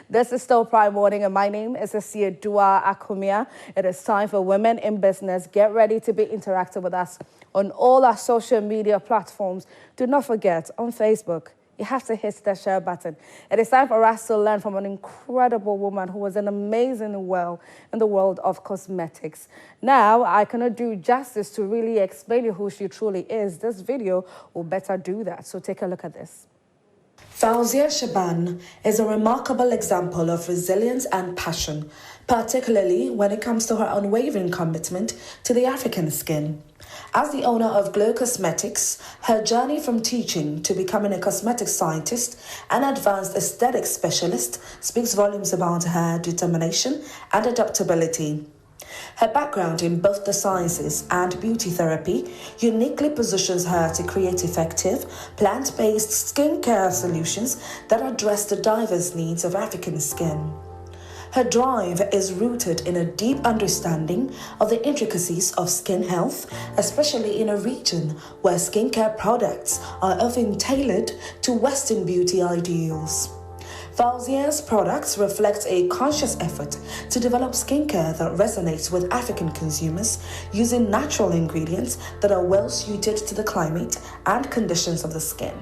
This is still Prime Morning, and my name is Asia Dua Akumia. It is time for Women in Business. Get ready to be interactive with us on all our social media platforms. Do not forget, on Facebook, you have to hit the share button. It is time for us to learn from an incredible woman who was an amazing well in the world of cosmetics. Now, I cannot do justice to really explain you who she truly is. This video will better do that, so take a look at this. Fauzia Shaban is a remarkable example of resilience and passion, particularly when it comes to her unwavering commitment to the African skin. As the owner of Glow Cosmetics, her journey from teaching to becoming a cosmetic scientist and advanced aesthetic specialist speaks volumes about her determination and adaptability. Her background in both the sciences and beauty therapy uniquely positions her to create effective, plant-based skincare solutions that address the diverse needs of African skin. Her drive is rooted in a deep understanding of the intricacies of skin health, especially in a region where skincare products are often tailored to Western beauty ideals. Fauzia's products reflect a conscious effort to develop skincare that resonates with African consumers using natural ingredients that are well suited to the climate and conditions of the skin.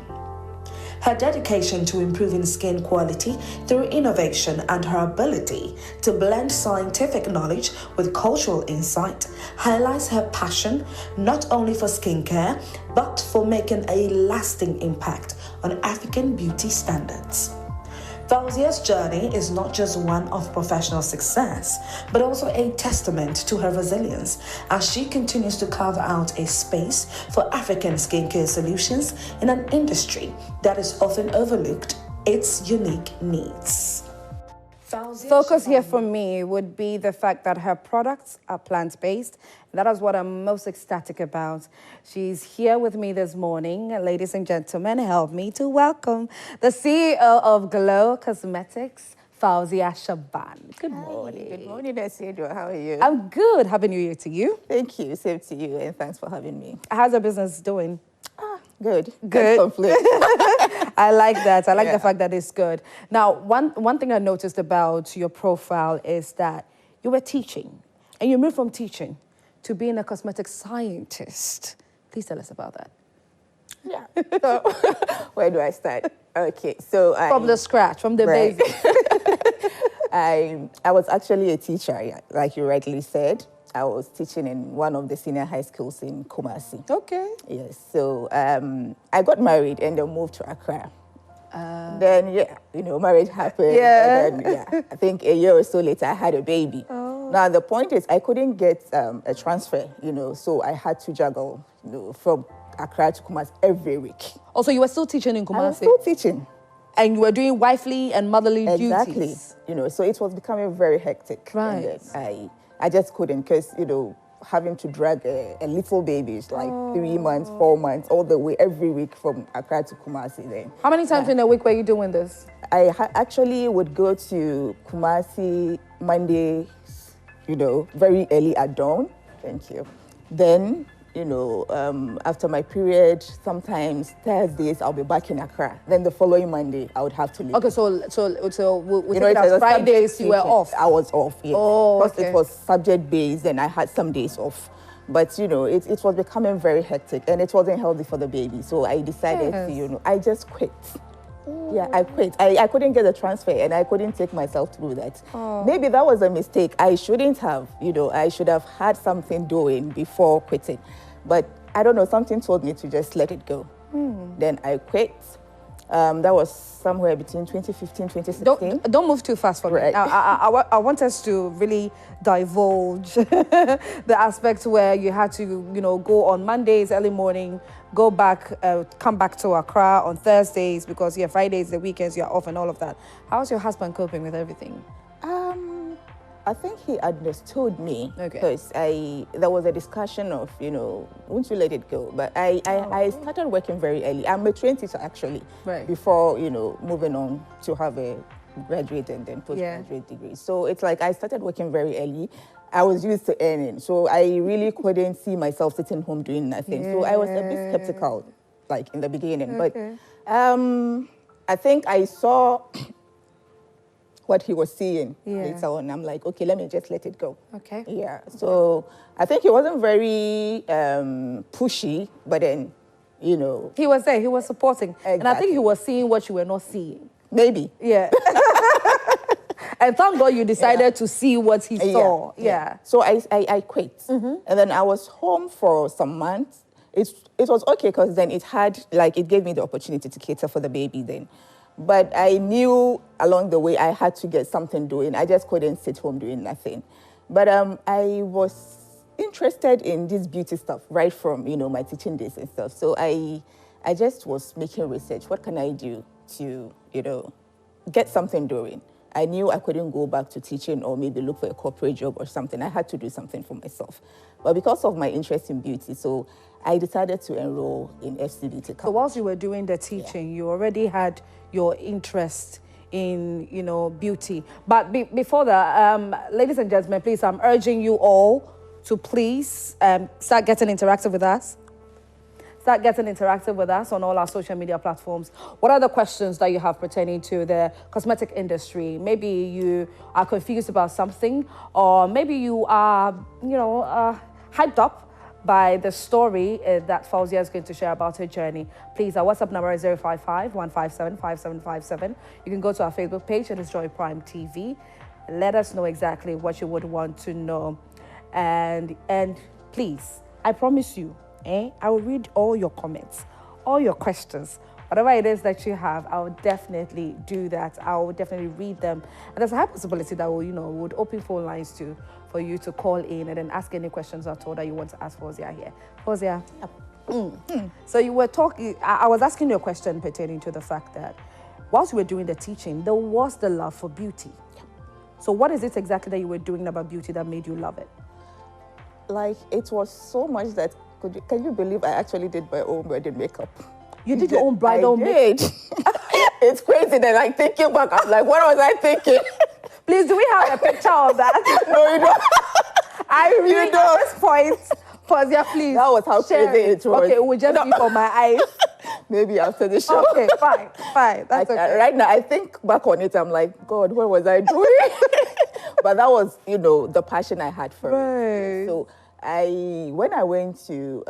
Her dedication to improving skin quality through innovation and her ability to blend scientific knowledge with cultural insight highlights her passion not only for skincare, but for making a lasting impact on African beauty standards. Fauzia's journey is not just one of professional success, but also a testament to her resilience as she continues to carve out a space for African skincare solutions in an industry that is often overlooked its unique needs. Focus here for me would be the fact that her products are plant-based. That is what I'm most ecstatic about. She's here with me this morning. Ladies and gentlemen, help me to welcome the CEO of Glow Cosmetics, Fauzia Shaban. Good morning. Good morning, Asidua. How are you? I'm good. Happy New Year to you. Thank you. Same to you, and thanks for having me. How's your business doing? Good. Good. Conflict. I like that. I like the fact that it's good. Now, one thing I noticed about your profile is that you were teaching, and you moved from teaching to being a cosmetic scientist. Please tell us about that. Yeah. So, where do I start? Okay. So from the scratch, from the basics. I was actually a teacher, like you rightly said. I was teaching in one of the senior high schools in Kumasi. Okay. Yes. So I got married and then moved to Accra. Then, marriage happened. Yeah. And then, I think a year or so later, I had a baby. Oh. Now, the point is, I couldn't get a transfer, so I had to juggle, from Accra to Kumasi every week. Also, you were still teaching in Kumasi? I was still teaching. And you were doing wifely and motherly Exactly. duties? So it was becoming very hectic. Right. And then I just couldn't because, having to drag a little baby, like 3 months, 4 months, all the way, every week from Accra to Kumasi then. How many times in a week were you doing this? I actually would go to Kumasi Monday, very early at dawn. Thank you. Then, after my period, sometimes Thursdays, I'll be back in Accra. Then the following Monday, I would have to leave. Okay, so we take it as Fridays you were off? I was off, yes. Oh, because okay. it was subject-based and I had some days off. But, it was becoming very hectic and it wasn't healthy for the baby. So I decided to, I just quit. Yeah, I quit. I couldn't get a transfer and I couldn't take myself through that. Maybe that was a mistake. I shouldn't have, I should have had something doing before quitting. But I don't know, something told me to just let it go. Then I quit. That was somewhere between 2015, 2016. Don't move too fast for me. Now, I want us to really divulge the aspects where you had to, go on Mondays, early morning, go back, come back to Accra on Thursdays because, Fridays, the weekends, you're off and all of that. How's your husband coping with everything? I think he understood me because there was a discussion of, won't you let it go? But I started working very early. I'm a trained teacher actually, before, moving on to have a graduate and then postgraduate degree. So it's like I started working very early. I was used to earning. So I really couldn't see myself sitting home doing nothing. So I was a bit skeptical, like in the beginning. But I think I saw what he was seeing Yeah. later on. I'm like, okay, let me just let it go. Okay. Yeah. So I think he wasn't very pushy, but then, you know, He was there. He was supporting. And I think Exactly. he was seeing what you were not seeing. maybe. Yeah. And thank God you decided to see what he saw. Yeah. So I quit. Mm-hmm. And then I was home for some months. It was okay because then it gave me the opportunity to cater for the baby then. But I knew along the way I had to get something doing. I just couldn't sit home doing nothing. But I was interested in this beauty stuff right from, you know, my teaching days and stuff. So I just was making research. What can I do to, you know, get something doing? I knew I couldn't go back to teaching or maybe look for a corporate job or something. I had to do something for myself. But because of my interest in beauty, so I decided to enroll in FC Beauty. So whilst you were doing the teaching, you already had your interest in, you know, beauty. But before that, ladies and gentlemen, please, I'm urging you all to please start getting interactive with us. Start getting interactive with us on all our social media platforms. What are the questions that you have pertaining to the cosmetic industry? Maybe you are confused about something, or maybe you are, you know, hyped up by the story that Fauzia is going to share about her journey. Please, our WhatsApp number is 055-157-5757. You can go to our Facebook page, it is Joy Prime TV. Let us know exactly what you would want to know. And please, I promise you, I will read all your comments, all your questions, whatever it is that you have. I will definitely do that. I will definitely read them. And there's a high possibility that would open phone lines for you to call in and then ask any questions at all that you want to ask Fauzia here. Fauzia, so you were talking, I was asking you a question pertaining to the fact that whilst you were doing the teaching, there was the love for beauty. So what is it exactly that you were doing about beauty that made you love it? Like, it was so much that, can you believe I actually did my own wedding makeup? You did your own bridal makeup? I did. It's crazy that, like, thinking back, I'm like, what was I thinking? Please, do we have a picture of that? No, you don't. I really know at this point. Fauzia, please. That was how share crazy it was. Okay, it will just be for my eyes. Maybe after the show. Okay, fine. That's okay. Right now, I think back on it, I'm like, God, what was I doing? But that was, you know, the passion I had for it. So when I went to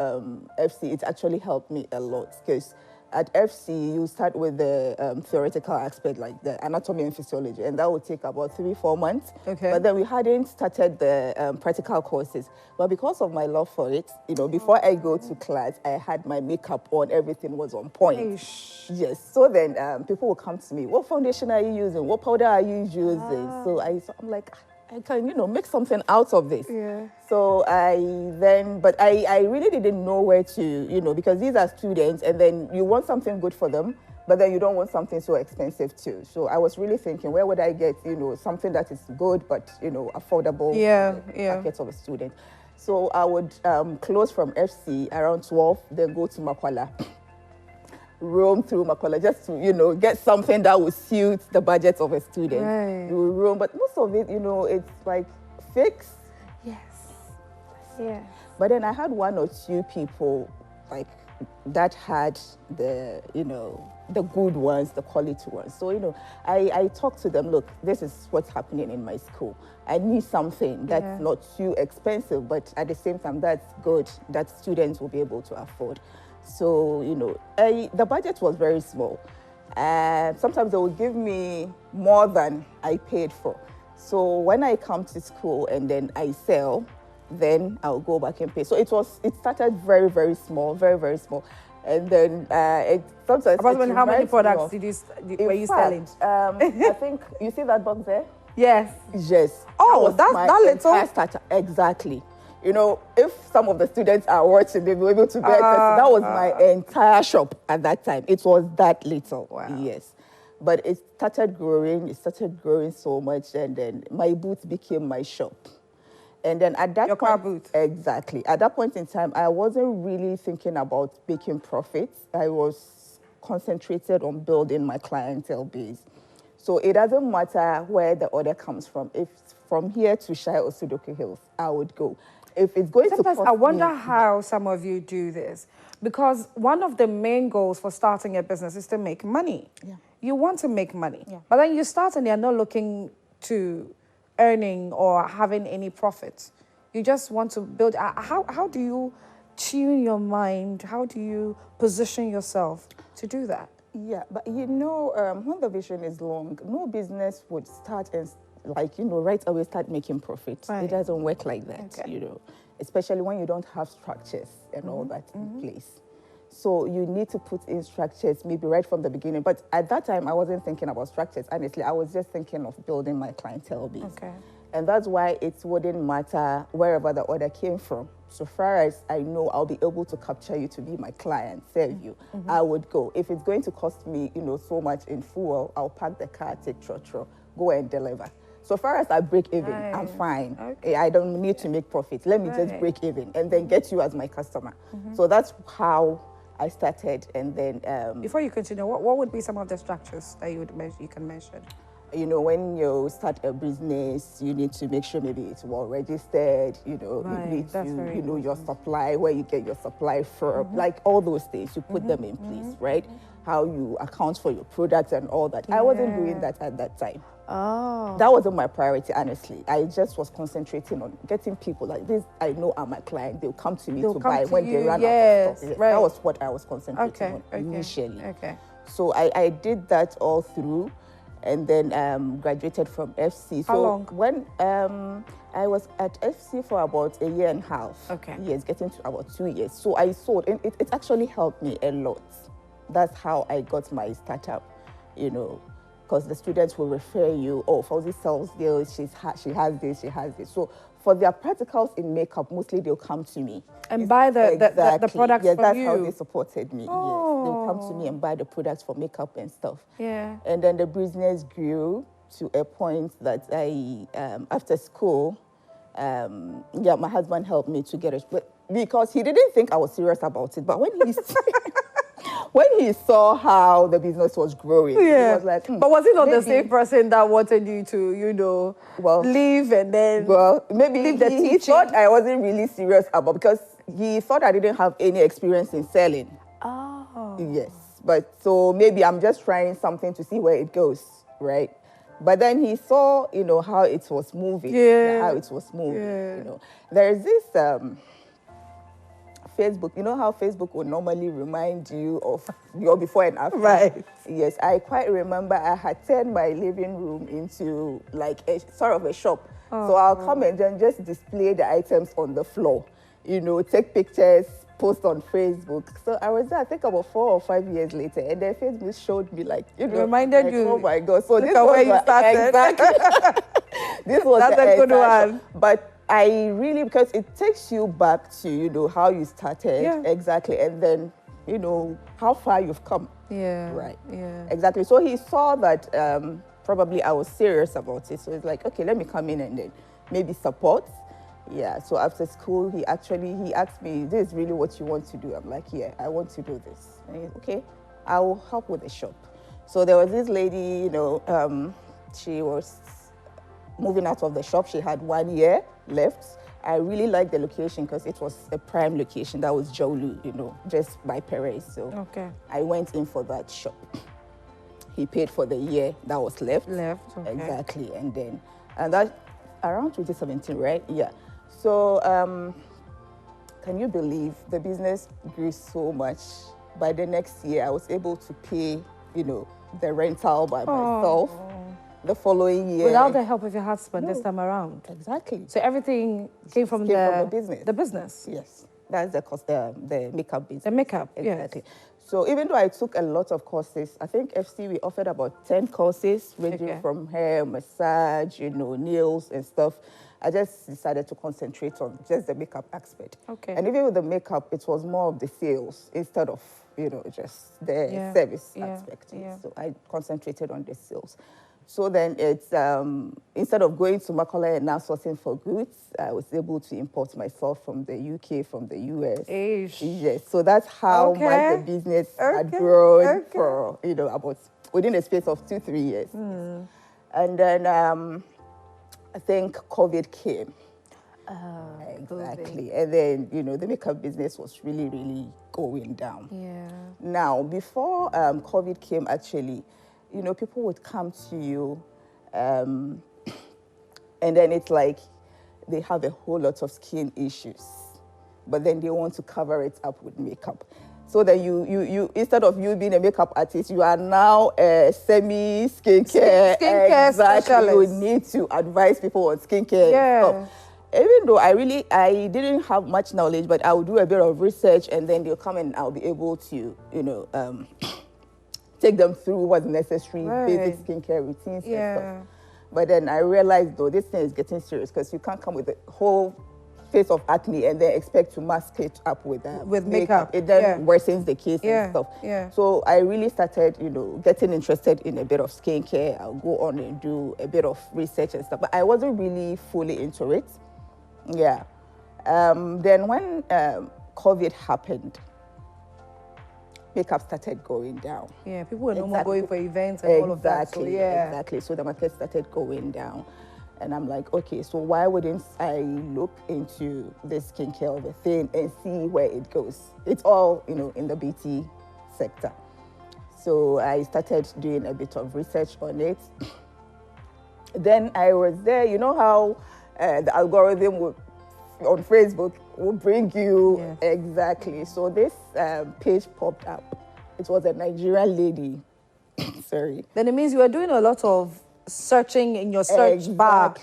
FC, it actually helped me a lot because at FC, you start with the theoretical aspect, like the anatomy and physiology, and that would take about 3-4 months. Okay. But then we hadn't started the practical courses. But because of my love for it, you know, before I go to class, I had my makeup on, everything was on point. Yes. So then people will come to me, what foundation are you using? What powder are you using? So I'm like, I can, you know, make something out of this. Yeah. So I really didn't know where to, you know, because these are students and then you want something good for them, but then you don't want something so expensive too. So I was really thinking, where would I get, you know, something that is good, but, you know, affordable packets of a student. So I would close from FC around 12, then go to Makwala. Roam through Makwala just to, you know, get something that would suit the budget of a student. Right. You will roam, but most of it, you know, it's like fixed. Yes. Yeah. But then I had 1 or 2 people like that had the, you know, the good ones, the quality ones. So, you know, I talked to them, look, this is what's happening in my school. I need something that's not too expensive, but at the same time, that's good, that students will be able to afford. So, you know, the budget was very small. Sometimes they would give me more than I paid for. So when I come to school and then I sell, then I'll go back and pay. So it started very, very small, very, very small. And then sometimes Approximately how many products were you selling? I think, you see that box there? Yes. Yes. Oh, that's that little? Starter. Exactly. You know, if some of the students are watching, they'll be able to get it. That was my entire shop at that time. It was that little. Wow. Yes. But it started growing so much, and then my booth became my shop. And then at that Your car booth. Exactly. At that point in time, I wasn't really thinking about making profits. I was concentrated on building my clientele base. So it doesn't matter where the order comes from. If it's from here to Shire or Sudoku Hills, I would go. If it's going Sometimes to cost I wonder me, how some of you do this, because one of the main goals for starting a business is to make money. Yeah. you want to make money. Yeah. But then you start and you're not looking to earning or having any profit. You just want to build. How do you tune your mind? How do you position yourself to do that? Yeah, but when the vision is long, no business would start and right away start making profit. Right. It doesn't work like that, Okay. especially when you don't have structures and all that in place. So you need to put in structures maybe right from the beginning. But at that time, I wasn't thinking about structures. Honestly, I was just thinking of building my clientele base. Okay. And that's why it wouldn't matter wherever the order came from. So far as I know, I'll be able to capture you to be my client, serve you. I would go. If it's going to cost me, so much in fuel, I'll park the car, take trotro, go and deliver. So far as I break even, I'm fine. Okay. I don't need to make profit. Let me just break even and then get you as my customer. So that's how I started. And then Before you continue, what would be some of the structures that you can mention? When you start a business, you need to make sure maybe it's well registered, Right, you need that's to, very your supply, where you get your supply from, like all those things, you put them in place, right? How you account for your products and all that. I wasn't doing that at that time. Oh. That wasn't my priority, honestly. I just was concentrating on getting people like this. I know are my client. They'll come to me to buy when they run out of stock. Yes, right. That was what I was concentrating on initially. Okay. So I did that all through. And then graduated from FC. How long? When I was at FC for about a year and a half. Okay. Yes, getting to about 2 years. So I sold, and it actually helped me a lot. That's how I got my startup, because the students will refer you, oh, Fauzi sells this, she has this, she has this. So for their practicals in makeup, mostly they'll come to me. And buy the products yes, from that's you. how they supported me. Oh. Yes, they'll come to me and buy the products for makeup and stuff. Yeah. And then the business grew to a point that I, after school, my husband helped me to get it, but because he didn't think I was serious about it. But when he when he saw how the business was growing, he was like, But was he not the same person that wanted you to, leave and then maybe leave the he teaching? thought I wasn't really serious about, because he thought I didn't have any experience in selling. Oh. Yes, but so maybe I'm just trying something to see where it goes, right? But then he saw, how it was moving. Yeah. How it was moving, Yeah. There's this Facebook, how Facebook will normally remind you of your before and after. Right. Yes, I quite remember I had turned my living room into like a sort of a shop. So I'll come and then just display the items on the floor, take pictures, post on Facebook. So I was there, I think about 4 or 5 years later, and then Facebook showed me reminded you. Oh my God. So this was was where you started. Exactly. This was That's the a good entire one. shop. But I really, because it takes you back to, how you started. Yeah. Exactly. And then, how far you've come. Yeah. Right. Yeah. Exactly. So he saw that probably I was serious about it. So he's like, okay, let me come in and then maybe support. Yeah. So after school, he asked me, this is really what you want to do? I'm like, yeah, I want to do this. And he's okay, I will help with the shop. So there was this lady, she was moving out of the shop. She had 1 year left. I really liked the location because it was a prime location. That was Jolu, just by Perez. So Okay. I went in for that shop. He paid for the year that was left. Okay. Exactly. And that around 2017, right? Yeah. So can you believe the business grew so much? By the next year, I was able to pay, the rental by myself. The following year. Without the help of your husband this time around. Exactly. So everything came from the business. The business. Yes. That's the cost, the makeup business. The makeup, exactly. yes. So even though I took a lot of courses, I think FC, we offered about 10 courses, ranging from hair, massage, nails and stuff. I just decided to concentrate on just the makeup aspect. Okay. And even with the makeup, it was more of the sales instead of, just the service aspect. Yeah. So I concentrated on the sales. So then it's, instead of going to Macaulay and now sourcing for goods, I was able to import myself from the UK, from the US. Yes, so that's how much the business had grown for, about within a space of 2-3 years. And then I think COVID came. Exactly. And then, the makeup business was really, really going down. Yeah. Now, before COVID came, actually, you know, people would come to you, and then it's like they have a whole lot of skin issues, but then they want to cover it up with makeup. So that you instead of you being a makeup artist, you are now a skincare specialist. You need to advise people on skincare stuff. Even though I didn't have much knowledge, but I would do a bit of research, and then they'll come and I'll be able to, you know, take them through what's necessary, basic skincare routines and stuff. But then I realized, though, this thing is getting serious, because you can't come with a whole face of acne and then expect to mask it up with makeup. It then worsens the case and stuff. So I really started, you know, getting interested in a bit of skincare. I'll go on and do a bit of research and stuff, but I wasn't really fully into it. Then when COVID happened, makeup started going down. People were no more going for events and all of that. So, Exactly. So the market started going down. And I'm like, okay, so why wouldn't I look into this skincare of a thing and see where it goes? It's all, you know, in the beauty sector. So I started doing a bit of research on it. Then I was there, you know how the algorithm would, on Facebook will bring you exactly. So this page popped up. It was a Nigerian lady. Sorry. Then it means you were doing a lot of searching in your search bar.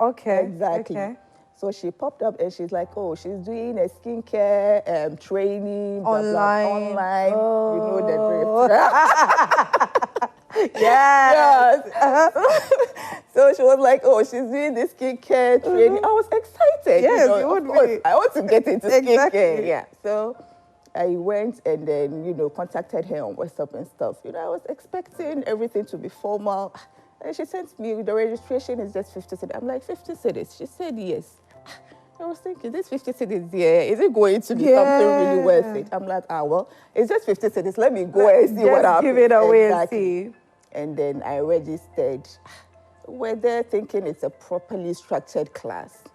Okay. Exactly. Okay. So she popped up and she's like, oh, she's doing a skincare training online. Oh. You know the drift. Yes. So she was like, oh, she's doing this skincare training. I was excited. Yes, you know, you would of course, be. I want to get into skincare. Exactly. Yeah. So I went and then, you know, contacted her on WhatsApp and stuff. You know, I was expecting everything to be formal. And she sent me, the registration is just 50 cedis. I'm like, 50 cedis? She said yes. I was thinking, this 50 cedis, is it going to be something really worth it? I'm like, well, it's just 50 cedis. Let me go and see what happens. Give it away and see. And then I registered. We're there thinking it's a properly structured class.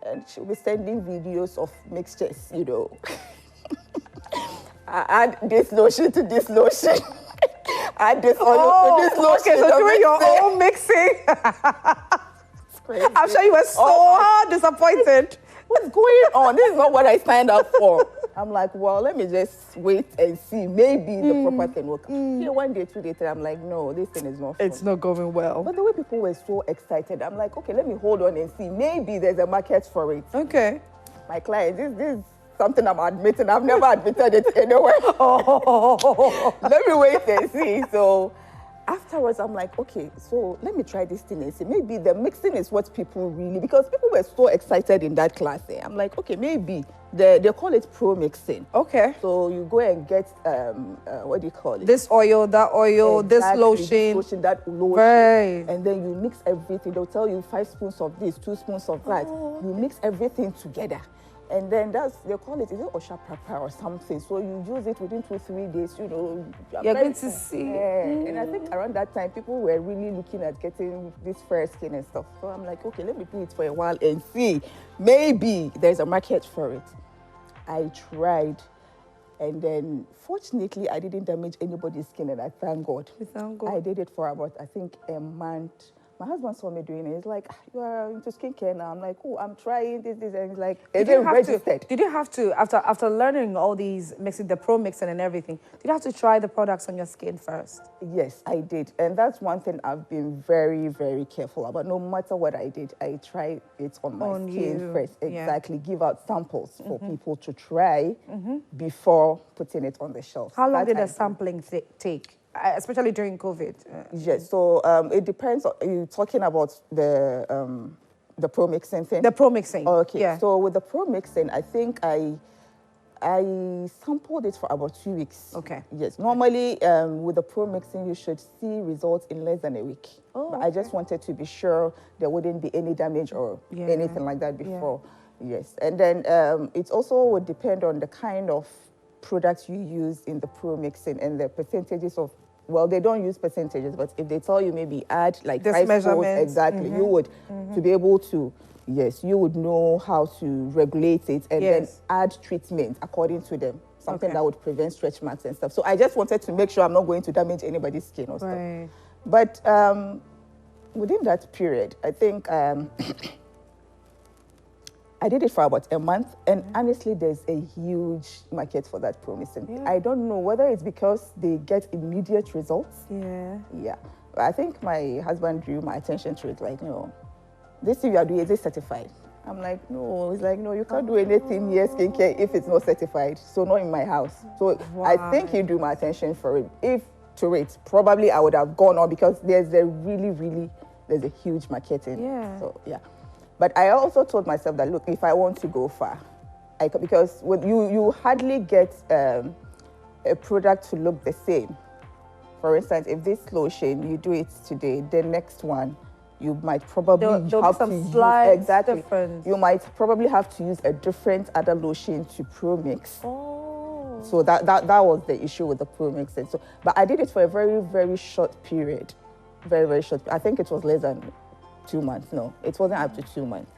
And she'll be sending videos of mixtures, you know. I add this lotion to this lotion. Add this oil to this lotion. Okay, so doing your own mixing. I'm sure you were so disappointed. What's going on? This is not what I signed up for. I'm like, well, let me just wait and see. Maybe the proper thing will come. Yeah, 1 day, 2 days, I'm like, no, this thing is not fun. It's not going well. But the way people were so excited, I'm like, okay, let me hold on and see. Maybe there's a market for it. Okay. My client, this is something I'm admitting. I've never admitted it anywhere. Let me wait and see. So afterwards, I'm like, okay, so let me try this thing and see. Maybe the mixing is what people really, because people were so excited in that class. I'm like, okay, maybe they call it pro mixing. Okay. So you go and get, what do you call it? This oil, that oil, Exactly, this lotion, that lotion. Right. And then you mix everything. They'll tell you 5 spoons of this, 2 spoons of that. You mix everything together. And then they call it, is it Osha Papa or something? So you use it within 2-3 days, you know. You're going to see. And I think around that time, people were really looking at getting this fair skin and stuff. So I'm like, okay, let me do it for a while and see. Maybe there's a market for it. I tried. And then, fortunately, I didn't damage anybody's skin, and I thank God. Thank God. I did it for about, I think, a month. My husband saw me doing it. He's like, you are into skincare now. I'm like, oh, I'm trying this. And he's like, is it registered? Did you have to, after learning all these, mixing the pro mixing and everything, did you have to try the products on your skin first? Yes, I did. And that's one thing I've been very, very careful about. No matter what I did, I tried it on my skin first. Exactly. Give out samples for people to try before putting it on the shelf. How long did the sampling take? Especially during COVID. Yes, so it depends. You're talking about the pro mixing thing? The pro mixing. Okay, yeah. So with the pro mixing, I think I sampled it for about 2 weeks. Okay. Yes, normally with the pro mixing, you should see results in less than a week. Oh, but I just wanted to be sure there wouldn't be any damage or anything like that before. Yeah. Yes, and then it also would depend on the kind of products you use in the pro mixing and the percentages of, well, they don't use percentages, but if they tell you maybe add like this 5 measurements, exactly, you would to be able to, yes, you would know how to regulate it and then add treatment according to them. something that would prevent stretch marks and stuff. So I just wanted to make sure I'm not going to damage anybody's skin or stuff. But within that period, I think I did it for about a month, and honestly, there's a huge market for that Promycin. Yeah. I don't know whether it's because they get immediate results. Yeah. But I think my husband drew my attention to it, like, no, this thing you are doing, is it certified? I'm like, no. He's like, no, you can't do anything near skincare if it's not certified. So not in my house. So I think he drew my attention for it. If to it, probably I would have gone on, because there's a huge market in it. So yeah. But I also told myself that, look, if I want to go far, because you hardly get a product to look the same. For instance, if this lotion, you do it today, the next one, you might probably have to use difference. You might probably have to use a different other lotion to Promix. So that was the issue with the Promix. So, but I did it for a very, very short period. Very, very short. I think it was less than 2 months. No, it wasn't up to 2 months.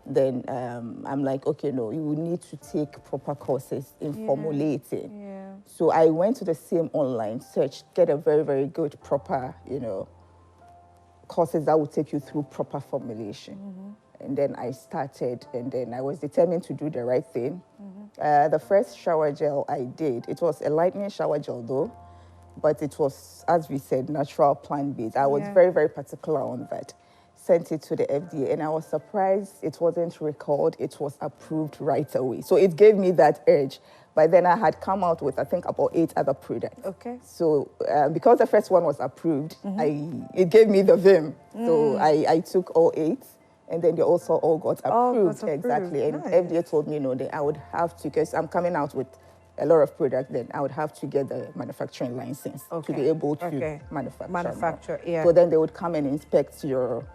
Then I'm like, okay, no, you need to take proper courses in formulating. So I went to the same online search, get a very, very good, proper, courses that would take you through proper formulation. And then I started, and then I was determined to do the right thing. The first shower gel I did, it was a lightening shower gel though, but it was, as we said, natural plant-based. I was very, very particular on that. Sent it to the FDA, and I was surprised it wasn't recalled. It was approved right away. So it gave me that edge. But then I had come out with, I think, about 8 other products. So because the first one was approved, it gave me the vim. So I took all 8, and then they also all got approved. Exactly. And FDA told me, no, that I would have to, because I'm coming out with a lot of products, then I would have to get the manufacturing license to be able to manufacture. So then they would come and inspect your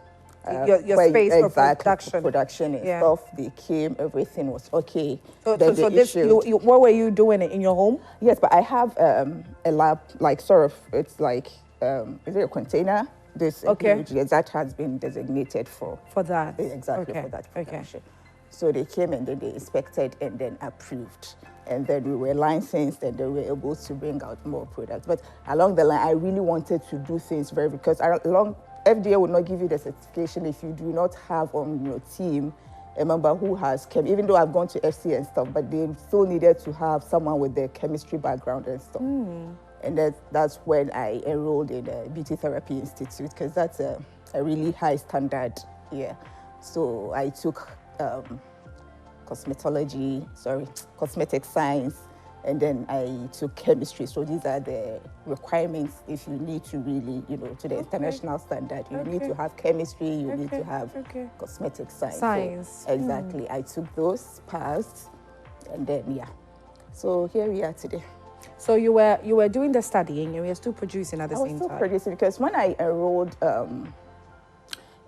space for production and stuff. They came, everything was okay. So this, what were you doing in your home? Yes, but I have a lab, like sort of, it's like, is it a container? This that has been designated for that. Exactly, for that production. So they came and then they inspected and then approved. And then we were licensed, and then we were able to bring out more products. But along the line, I really wanted to do things because FDA would not give you the certification if you do not have on your team a member who has even though I've gone to FC and stuff, but they still needed to have someone with their chemistry background and stuff. And that's when I enrolled in the Beauty Therapy Institute, because that's a really high standard here. So I took cosmetic science, and then I took chemistry. So these are the requirements if you need to really, to the international standard. You need to have chemistry, you need to have cosmetic science. So, exactly. I took those, passed, and then, So here we are today. So you were doing the studying, and you were still producing at the same time? I was still producing, because when I enrolled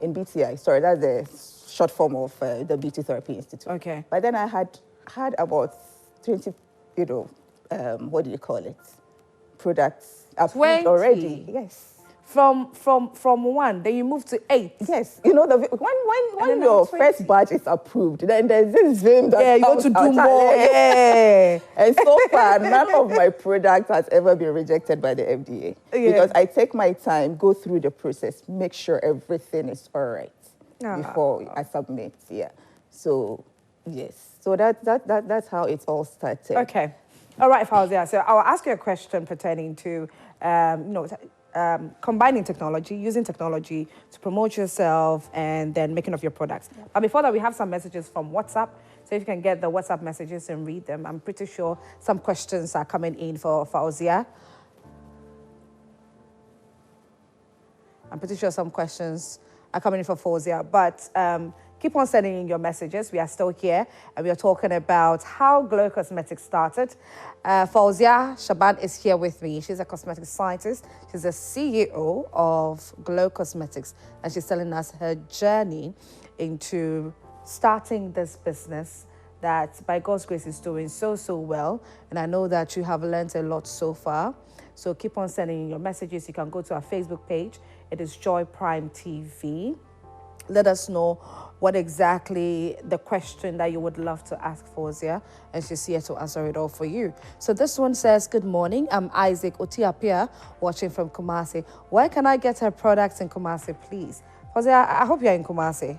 in BTI, that's the short form of the Beauty Therapy Institute. But then I had about 20, what do you call it? Products approved already. Yes. From 1, then you moved to 8. Yes. When your first batch is approved, then there's this vim that you want to do more. And so far, none of my products has ever been rejected by the FDA. Because I take my time, go through the process, make sure everything is all right before I submit. So yes. So that's how it all started. Okay. All right, Fauzia. So I'll ask you a question pertaining to combining technology, using technology to promote yourself, and then making of your products. But before that, we have some messages from WhatsApp. So if you can get the WhatsApp messages and read them, I'm pretty sure some questions are coming in for Fauzia. I'm pretty sure some questions are coming in for Fauzia, but keep on sending in your messages. We are still here, and we are talking about how Glow Cosmetics started. Fauzia Shaban is here with me. She's a cosmetic scientist. She's the CEO of Glow Cosmetics, and she's telling us her journey into starting this business that, by God's grace, is doing so well. And I know that you have learned a lot so far. So keep on sending in your messages. You can go to our Facebook page. It is Joy Prime TV. Let us know what exactly the question that you would love to ask Fauzia, and she's here to answer it all for you. So this one says, good morning, I'm Isaac Otiapia, watching from Kumasi. Where can I get her products in Kumasi, please? Fauzia, I hope you're in Kumasi.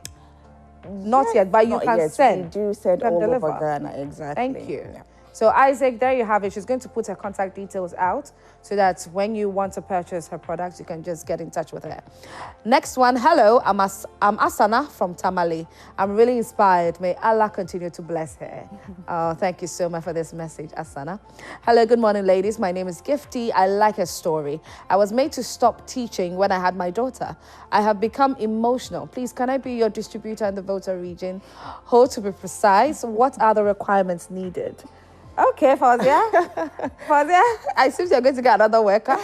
Not yet, but you can send. We do send all deliver. over Ghana, exactly. Thank you. Yeah. So Isaac, there you have it. She's going to put her contact details out so that when you want to purchase her products, you can just get in touch with her. Next one, hello, I'm Asana from Tamale. I'm really inspired. May Allah continue to bless her. Thank you so much for this message, Asana. Hello, good morning, ladies. My name is Gifty. I like her story. I was made to stop teaching when I had my daughter. I have become emotional. Please, can I be your distributor in the Volta region? How to be precise, what are the requirements needed? Okay, Fauzia. Fauzia, I assume you're going to get another worker.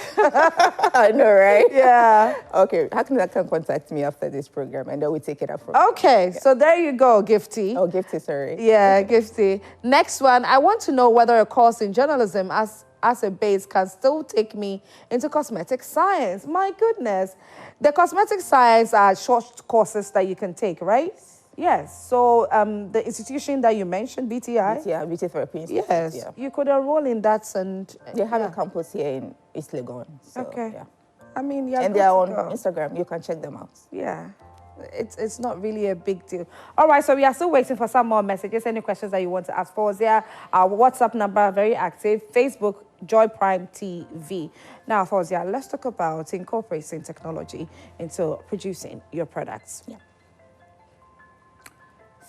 I know, right? Yeah. Okay, how can contact me after this program and then we take it up from Okay, so there you go, Gifty. Oh, Gifty, sorry. Yeah, Gifty. Next one, I want to know whether a course in journalism as a base can still take me into cosmetic science. My goodness. The cosmetic science are short courses that you can take, right? Yes. So the institution that you mentioned, BTI? Yeah, Beauty Therapy Institute. Yes. Yeah. You could enroll in that and... They have a campus here in East Legon. So, Okay. Yeah. I mean, yeah. And they are on Instagram. You can check them out. Yeah. It's not really a big deal. All right, so we are still waiting for some more messages. Any questions that you want to ask Fauzia? Our WhatsApp number, very active. Facebook, Joy Prime TV. Now, Fauzia, let's talk about incorporating technology into producing your products. Yeah.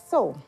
So,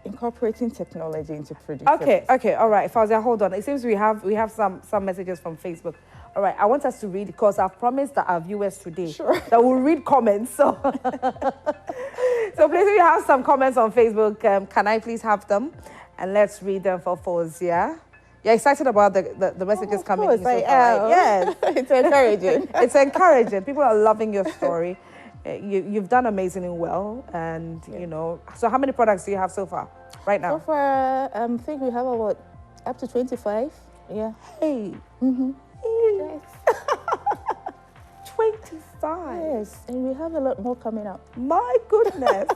incorporating technology into producing. Okay, all right. Fauzia, hold on. It seems we have some messages from Facebook. All right, I want us to read because I've promised that our viewers today that we'll read comments. So, so please, if you have some comments on Facebook, can I please have them? And let's read them for Fauzia. You're excited about the messages coming in so far, right? Yes. It's encouraging. It's encouraging. People are loving your story. You've done amazingly well. And, you know, so how many products do you have so far, right now? So far, I think we have about up to 25. Yeah. Hey. Mm-hmm. Yes. 25. Yes, and we have a lot more coming up. My goodness.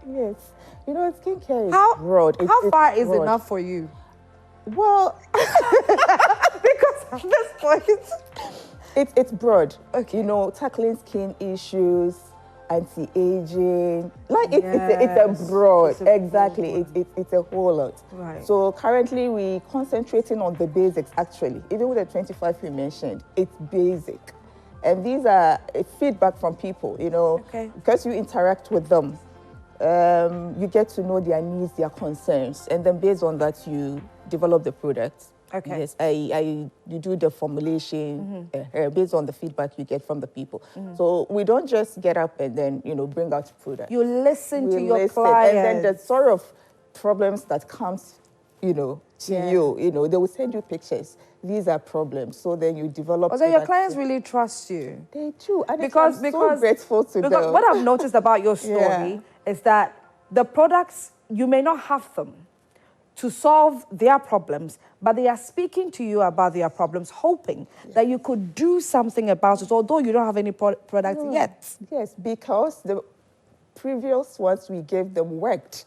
Yes. You know, skincare is broad. How far is enough for you? Well, because at this point... It's broad. Okay. You know, tackling skin issues, anti-aging. Like, it's a broad. Exactly. It's a whole lot. Right. So currently, we're concentrating on the basics, actually. Even with the 25 you mentioned, it's basic. And these are feedback from people, you know. Okay. Because you interact with them, you get to know their needs, their concerns. And then based on that, you develop the product. Okay. Yes, you do the formulation based on the feedback you get from the people. So we don't just get up and then, you know, bring out product. You listen to your clients. And then the sort of problems that comes, you know, to you know, they will send you pictures. These are problems. So then you develop. So your clients really trust you. They do. And because I'm so grateful to them. Because what I've noticed about your story is that the products, you may not have them to solve their problems, but they are speaking to you about their problems, hoping that you could do something about it, although you don't have any product yet. Yes, because the previous ones we gave them worked,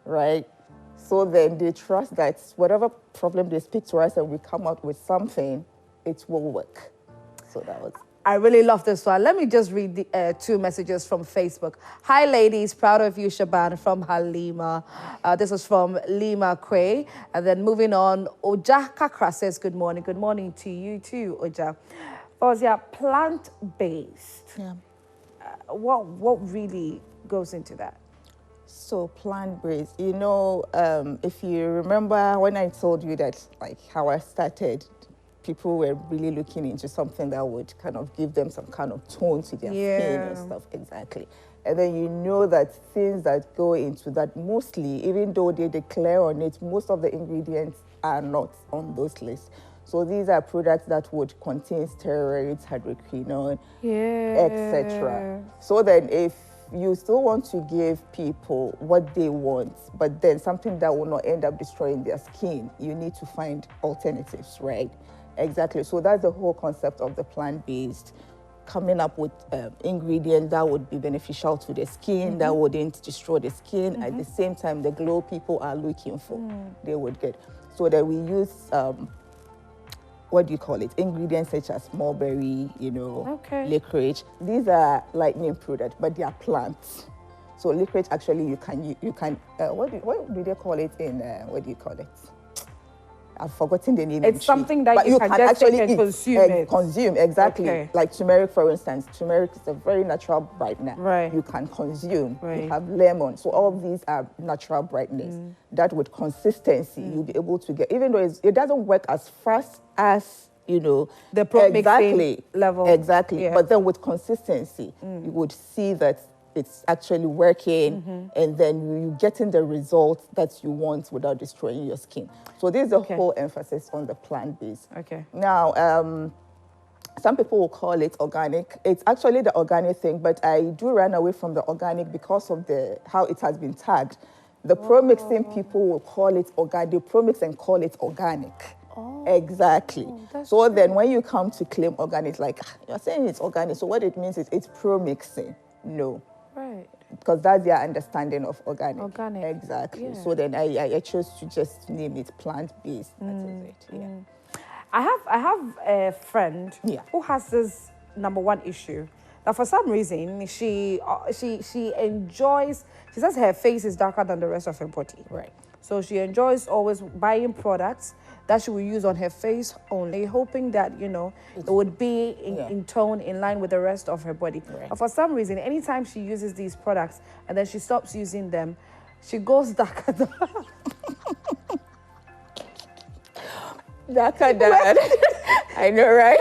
right? So then they trust that whatever problem they speak to us and we come out with something, it will work. So that was... I really love this one. Let me just read the, two messages from Facebook. Hi, ladies. Proud of you, Shaban, from Halima. This is from Lima Kwe. And then moving on, Oja Kakra says, good morning. Good morning to you too, Oja. Fauzia, plant-based. Yeah. What really goes into that? So plant-based, you know, if you remember when I told you that, like, how I started, people were really looking into something that would kind of give them some kind of tone to their skin and stuff. Exactly. And then you know that things that go into that mostly, even though they declare on it, most of the ingredients are not on those lists. So these are products that would contain steroids, hydroquinone, etc. So then if you still want to give people what they want, but then something that will not end up destroying their skin, you need to find alternatives, right? Exactly. So that's the whole concept of the plant-based coming up with ingredients that would be beneficial to the skin, that wouldn't destroy the skin. At the same time, the glow people are looking for, they would get. So that we use, what do you call it? Ingredients such as mulberry, licorice. These are lightning products, but they are plants. So licorice, actually, you can what do they call it in, what do you call it? I've forgotten the name. It's something that you can just actually take and consume consume, exactly. Okay. Like turmeric, for instance. Turmeric is a very natural brightener. Right. You can consume. Right. You have lemon. So all of these are natural brightness. That with consistency, you'll be able to get, even though it doesn't work as fast as, the pro-mixing level. Exactly. Yeah. But then with consistency, you would see that it's actually working, and then you're getting the results that you want without destroying your skin. So there's a whole emphasis on the plant-based. Okay. Now, some people will call it organic. It's actually the organic thing, but I do run away from the organic because of how it has been tagged. The pro-mixing people will call it organic. They pro-mix and call it organic. Oh. Exactly. Oh, so then when you come to claim organic, like, you're saying it's organic, so what it means is it's pro-mixing. No. Right. Because that's their understanding of organic. Organic. Exactly. Yeah. So then I chose to just name it plant-based. That is it. Yeah. I have a friend who has this number one issue. That for some reason she enjoys. She says her face is darker than the rest of her body. Right. So she enjoys always buying products that she will use on her face only, hoping that, it would be in tone, in line with the rest of her body. Right. But for some reason, anytime she uses these products and then she stops using them, she goes darker. Darker than, I know, right?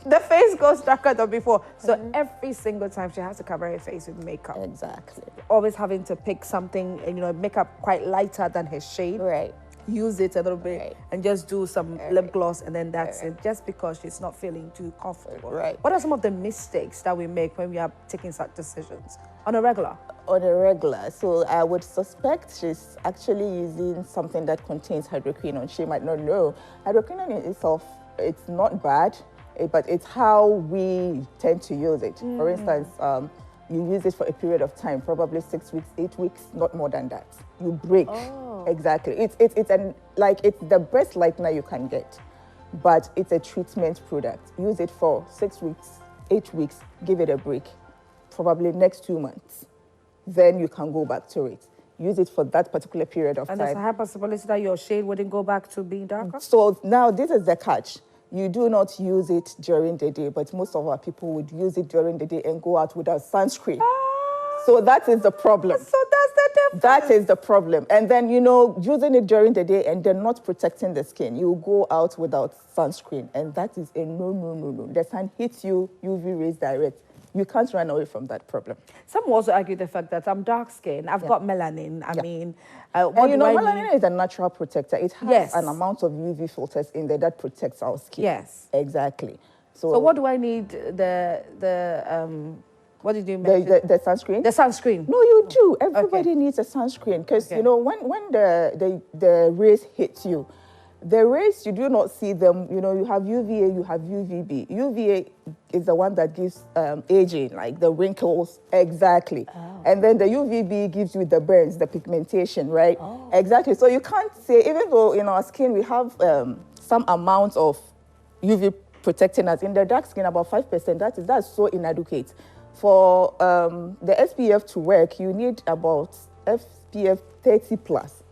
The face goes darker than before. So every single time she has to cover her face with makeup. Exactly. Always having to pick something, makeup quite lighter than her shade. Right. Use it a little bit and just do some lip gloss, and then that's it, just because she's not feeling too comfortable. Right. What are some of the mistakes that we make when we are taking such decisions on a regular? On a regular. So I would suspect she's actually using something that contains hydroquinone. She might not know. Hydroquinone in itself, it's not bad, but it's how we tend to use it. For instance, you use it for a period of time, probably 6 weeks, 8 weeks, not more than that. You break. Oh. Exactly. It's the best lightener you can get, but it's a treatment product. Use it for 6 weeks, 8 weeks, give it a break, probably next 2 months. Then you can go back to it. Use it for that particular period of time. And there's a high possibility that your shade wouldn't go back to being darker? So now this is the catch. You do not use it during the day, but most of our people would use it during the day and go out without sunscreen. So that is the problem. So that's the difference. That is the problem. And then, using it during the day and then not protecting the skin, you go out without sunscreen. And that is a no. The sun hits you, UV rays direct. You can't run away from that problem. Some also argue the fact that I'm dark-skinned. I've got melanin. I mean, melanin is a natural protector. It has an amount of UV filters in there that protects our skin. Yes. Exactly. So what do I need? What did you mention? The sunscreen? The sunscreen. No, you do. Everybody needs a sunscreen because, when the rays hit you, the rays, you do not see them. You have UVA, you have UVB. UVA is the one that gives aging, like the wrinkles. Exactly. Oh. And then the UVB gives you the burns, the pigmentation, right? Oh. Exactly. So you can't say, even though in our skin we have some amount of UV protecting us, in the dark skin, about 5%, that's so inadequate. For the SPF to work, you need about SPF 30 plus.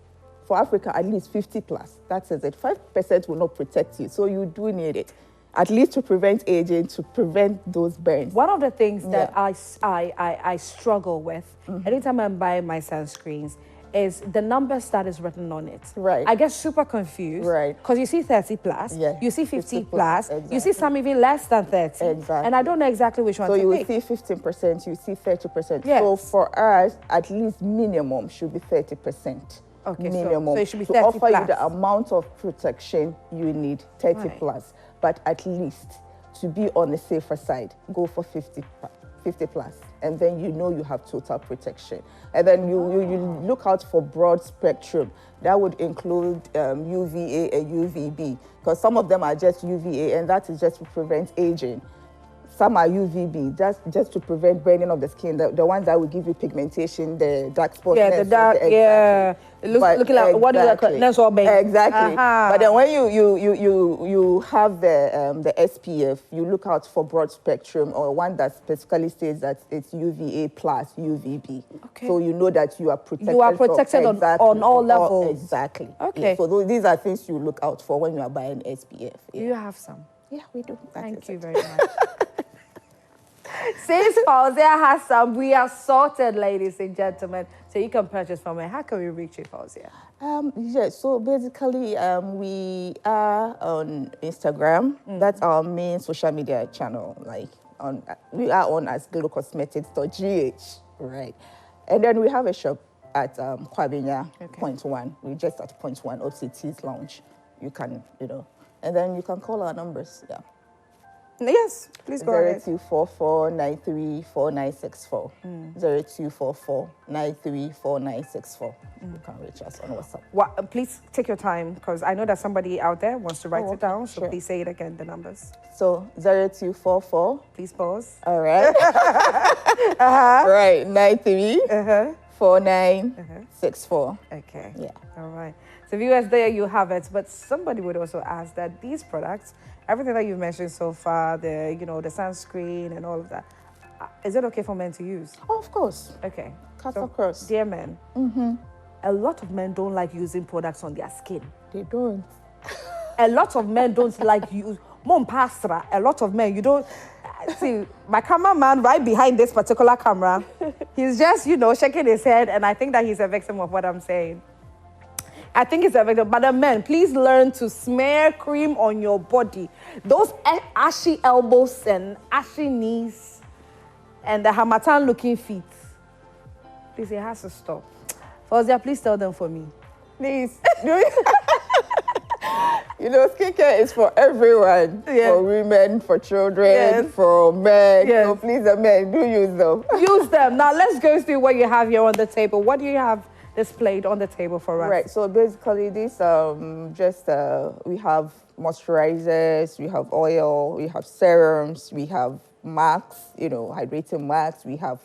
For Africa, at least 50 plus. That says it. 5% will not protect you, so you do need it, at least to prevent aging, to prevent those burns. One of the things that I struggle with anytime I'm buying my sunscreens is the numbers that is written on it. Right. I get super confused. Right. Because you see 30 plus, you see 50 plus, exactly. You see some even less than 30. Exactly. And I don't know exactly which one to pick. So you will see 15%, you see 30%. Yes. So for us, at least minimum should be 30%. Okay, minimum. so it should be 30 to offer plus. you the amount of protection you need, 30 plus. But at least, to be on the safer side, go for 50 plus. And then you have total protection. And then you look out for broad spectrum. That would include UVA and UVB, because some of them are just UVA, and that is just to prevent aging. some are UVB, just to prevent burning of the skin. The ones that will give you pigmentation, the dark spots. Yeah, the dark. exactly. Yeah, it looks looking like what is that? That's all big. Exactly. But then when you have the SPF, you look out for broad spectrum or one that specifically says that it's UVA plus UVB. Okay. So you know that you are protected. You are protected on all levels. Exactly. Okay. Yeah, so these are things you look out for when you are buying SPF. Do you have some? Yeah, we do. Thank you very much. Since Fauzia has some, we are sorted, ladies and gentlemen. So you can purchase from her. How can we reach you, Fauzia? Yeah, so basically, we are on Instagram. That's our main social media channel. We are on as glowcosmetics.gh, right? And then we have a shop at Kwabenya, Point One. We're just at Point One, OCT's Lounge. You can, and then you can call our numbers, yeah. Yes, please go ahead. 0244-934964. 0244-934964. You can reach us on WhatsApp. Please take your time, because I know that somebody out there wants to write it down. So sure. Please say it again, the numbers. So 0244. Please pause. All right. Right, 934964. Okay. Yeah. All right. So viewers, there you have it. But somebody would also ask that these products, everything that you've mentioned so far, the sunscreen and all of that, is it okay for men to use? Oh, of course. Okay. Cut across. Dear men, a lot of men don't like using products on their skin. They don't. A lot of men don't like use. Mom Pastra, a lot of men, you don't. See, my cameraman right behind this particular camera, he's just, shaking his head, and I think that he's a victim of what I'm saying. I think it's a victim. But the men, please learn to smear cream on your body. Those ashy elbows and ashy knees and the Hamatan looking feet. Please, it has to stop. Fauzia, please tell them for me. Please. Skincare is for everyone. Yeah. For women, for children, for men. Yes. So please, the men, do use them. Use them. Now, let's go through what you have here on the table. What do you have displayed on the table for us? Right, so basically this, we have moisturizers, we have oil, we have serums, we have masks, hydrating masks, we have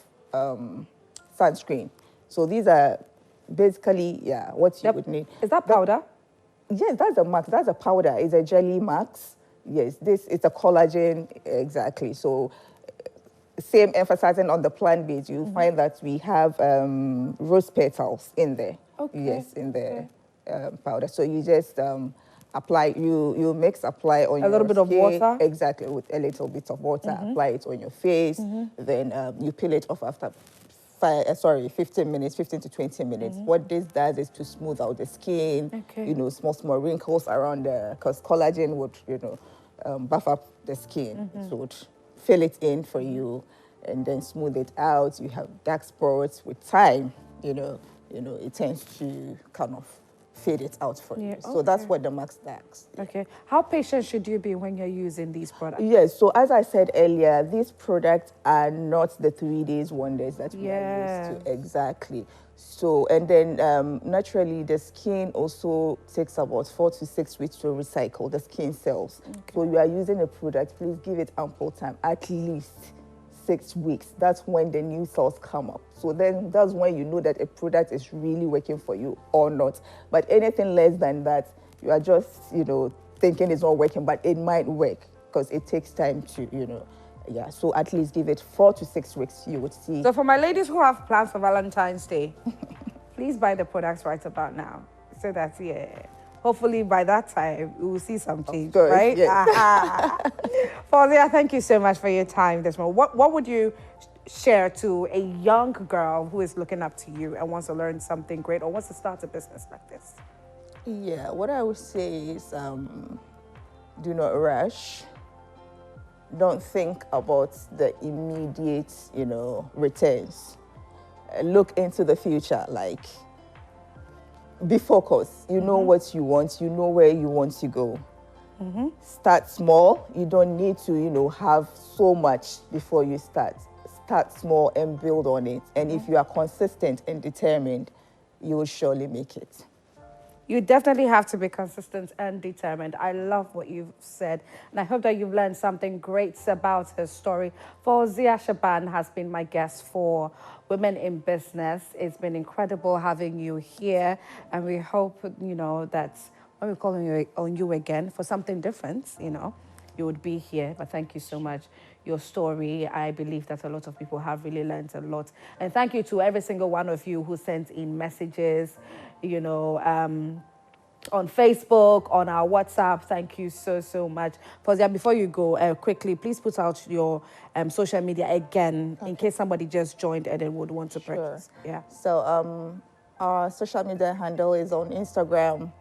sunscreen. So these are basically, what you would need. Is that powder? Yes, that's a mask. That's a powder. It's a jelly mask. Yes, this is a collagen, exactly. So same emphasizing on the plant base, you find that we have rose petals in there. Okay. Yes, in the powder. So you just apply, you apply on your skin. A little bit of water? Exactly, with a little bit of water. Apply it on your face. Then you peel it off after 15 minutes, 15 to 20 minutes. What this does is to smooth out the skin, small wrinkles around because collagen would, buff up the skin. So it would fill it in for you and then smooth it out. You have dark spots with time, it tends to kind of fade it out for you. So that's what the mask does. Okay. How patient should you be when you're using these products? Yes. So as I said earlier, these products are not the 3 days wonders that we are used to. Exactly. So, and then naturally the skin also takes about 4 to 6 weeks to recycle the skin cells. Okay. So you are using a product, please give it ample time, at least 6 weeks. That's when the new cells come up. So then that's when you know that a product is really working for you or not. But anything less than that, you are just, thinking it's not working, but it might work because it takes time to, so at least give it 4 to 6 weeks, you would see. So for my ladies who have plans for Valentine's Day, please buy the products right about now. So that's, hopefully by that time, we will see some change, right? Yes. Fauzia, thank you so much for your time this morning. What would you share to a young girl who is looking up to you and wants to learn something great or wants to start a business like this? Yeah, what I would say is do not rush. Don't think about the immediate, returns. Look into the future, be focused. You know what you want. You know where you want to go. Start small. You don't need to, have so much before you start. Start small and build on it. And if you are consistent and determined, you will surely make it. You definitely have to be consistent and determined. I love what you've said. And I hope that you've learned something great about her story. Fauzia Shaban has been my guest for Women in Business. It's been incredible having you here. And we hope, that when we call on you again for something different, you would be here. But thank you so much. Your story, I believe that a lot of people have really learned a lot. And thank you to every single one of you who sent in messages, on Facebook, on our WhatsApp. Thank you so much. Fauzia, before you go, quickly, please put out your social media again, in case somebody just joined and they would want to purchase. Yeah. So our social media handle is on Instagram.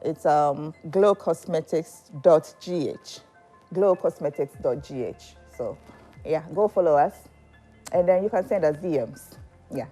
It's glowcosmetics.gh. glowcosmetics.gh. So yeah, go follow us. And then you can send us DMs. Yeah.